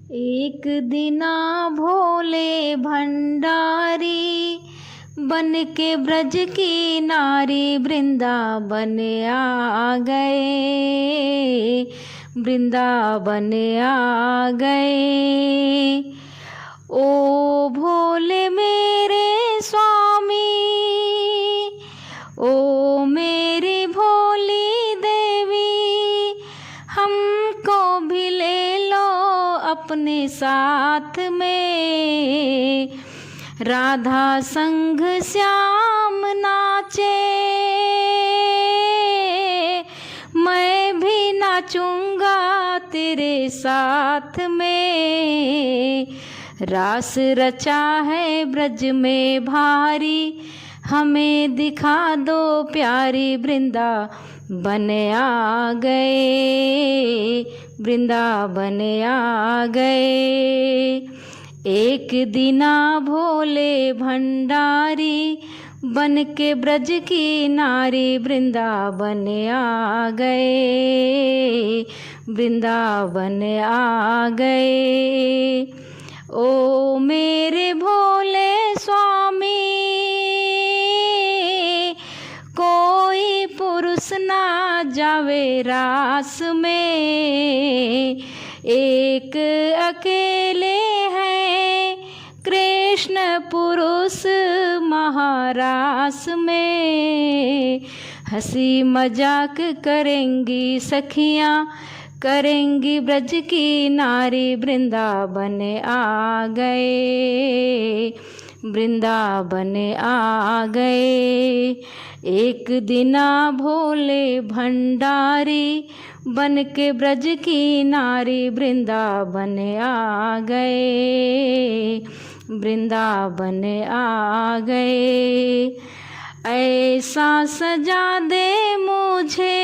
एक दिना भोले भंडारी बन के ब्रज की नारी वृंदावन आ गए, वृंदावन आ गए। ओ भोले मेरे स्वामी, ओ मेरी भोली देवी, हमको भी ले लो अपने साथ में। राधा संग श्याम नाचे, मैं भी नाचूंगा तेरे साथ में। रास रचा है ब्रज में भारी, हमें दिखा दो प्यारी। वृंदावन आ गए, वृंदावन आ गए। एक दिना भोले भंडारी बन के ब्रज की नारी वृंदावन आ गए, वृंदावन आ गए। ओ मेरे भोले स्वामी, कोई पुरुष ना जावे रास में। एक अकेले हैं कृष्ण पुरुष महारास में। हंसी मजाक करेंगी सखियाँ, करेंगी ब्रज की नारी। वृंदावन आ गए, वृंदावन आ गए। एक दिना भोले भंडारी बन के ब्रज की नारी वृंदावन आ गए, वृंदावन आ गए। ऐसा सजा दे मुझे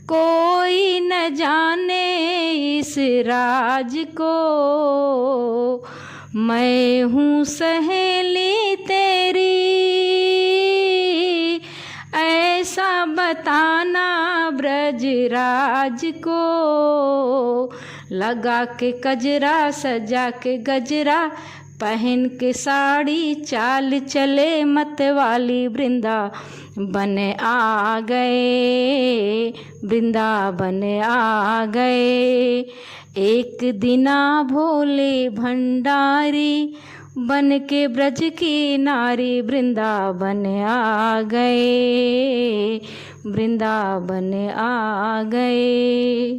कोई न जाने इस राज को। मैं हूँ सहेली तेरी, ऐसा बताना ब्रजराज को। लगा के कजरा सजा के गजरा, पहन के साड़ी चाल चले मतवाली। वृंदावन आ गए, वृंदावन आ गए। एक दिना भोले भंडारी बन के ब्रज की नारी वृंदावन आ गए, वृंदावन आ गए।